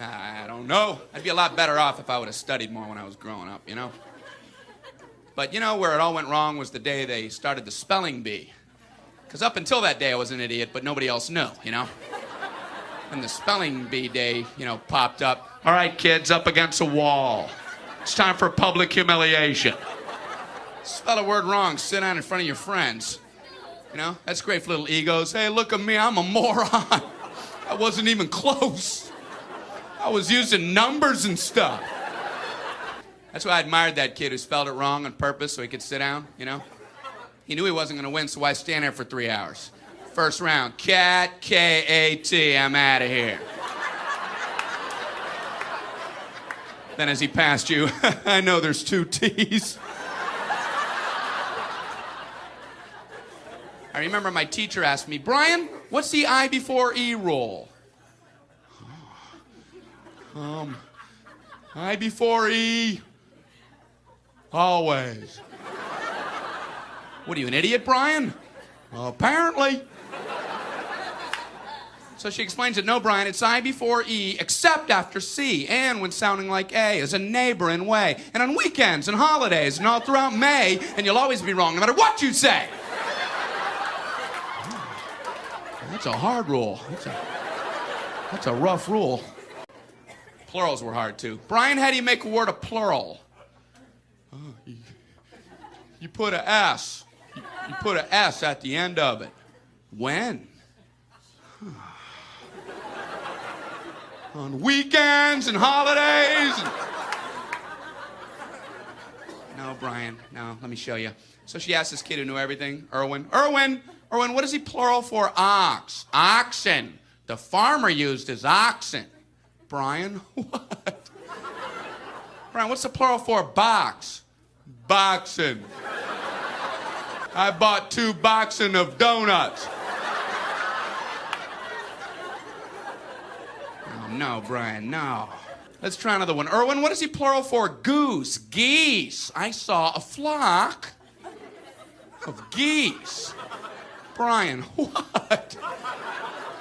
I don't know. I'd be a lot better off if I would have studied more when I was growing up, you know? But you know where it all went wrong was the day they started the spelling bee. Because up until that day I was an idiot, but nobody else knew, you know? And the spelling bee day, you know, popped up. All right, kids, up against a wall. It's time for public humiliation. Spell a word wrong, sit down in front of your friends. You know, that's great for little egos. Hey, look at me, I'm a moron. I wasn't even close. I was using numbers and stuff. That's why I admired that kid who spelled it wrong on purpose so he could sit down, you know? He knew he wasn't going to win, so why stand there for 3 hours? First round, cat, K-A-T, I'm out of here. Then as he passed you, I know there's 2 T's. I remember my teacher asked me, Brian, what's the I before E rule? I before E, always. What are you, an idiot, Brian? Well, apparently. So she explains it, no, Brian, it's I before E, except after C, and when sounding like A, as a neighboring way, and on weekends and holidays, and all throughout May, and you'll always be wrong, no matter what you say. That's a hard rule. That's a rough rule. Plurals were hard, too. Brian, how do you make a word a plural? You put a S. You put an S at the end of it. When? On weekends and holidays. No, Brian, no, let me show you. So she asked this kid who knew everything, Erwin, what is he plural for? Ox. Oxen. The farmer used his oxen. Brian, what? Brian, what's the plural for box? Boxen. I bought 2 boxen of donuts. Oh, no, Brian, no. Let's try another one. Erwin, what is he plural for? Goose. Geese. I saw a flock of geese. Brian, what?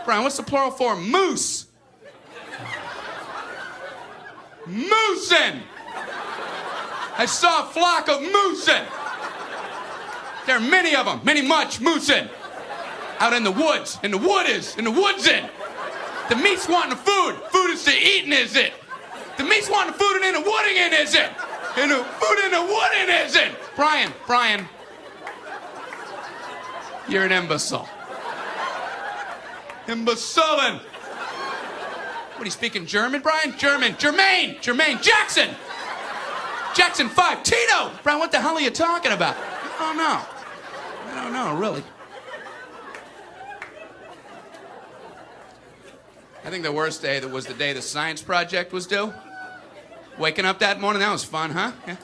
Brian, what's the plural for? Moose. Moosin. I saw a flock of moosin. There are many of them, much moosin. Out in the woods, in the woodsin. The meat's wanting the food. Food is to eating, is it? The meat's wanting the food and in the wooding in, is it? And the food in the wooding, is it? Brian. You're an imbecile. Imbecilin'. What, are you speaking German, Brian? Jermaine, Jackson 5, Tito. Brian, what the hell are you talking about? I don't know, really. I think the worst day was the day the science project was due. Waking up that morning, that was fun, huh? Yeah.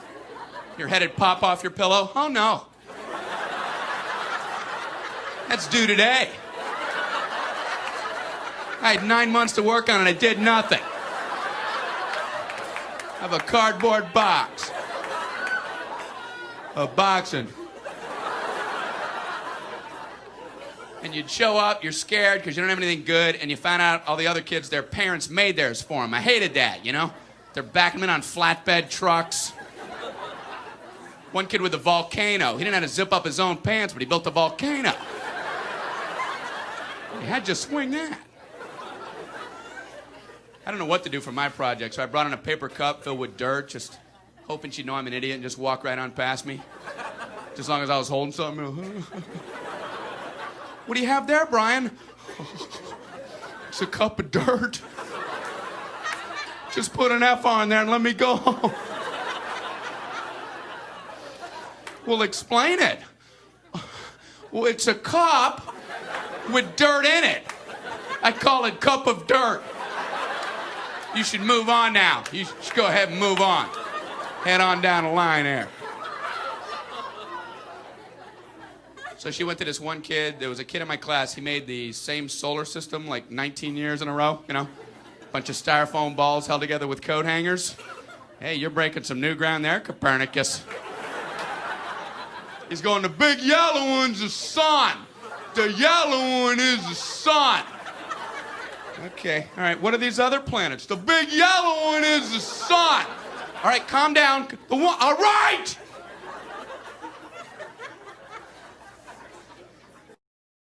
Your head would pop off your pillow. Oh, no. That's due today. I had 9 months to work on it. I did nothing. I have a cardboard box. A boxing. And you'd show up, you're scared because you don't have anything good, and you find out all the other kids, their parents made theirs for them. I hated that, you know? They're backing them in on flatbed trucks. One kid with a volcano. He didn't have to zip up his own pants, but he built a volcano. You had to swing that. I don't know what to do for my project, so I brought in a paper cup filled with dirt, just hoping she'd know I'm an idiot and just walk right on past me. Just as long as I was holding something. What do you have there, Brian? It's a cup of dirt. Just put an F on there and let me go home. Well, explain it. Well, it's a cup with dirt in it. I call it cup of dirt. You should move on now. You should go ahead and move on. Head on down the line there. So she went to this one kid. There was a kid in my class. He made the same solar system like 19 years in a row, you know? Bunch of styrofoam balls held together with coat hangers. Hey, you're breaking some new ground there, Copernicus. He's going, the big yellow one's the sun. The yellow one is the sun. Okay, all right, what are these other planets? The big yellow one is the sun. All right, calm down. All right!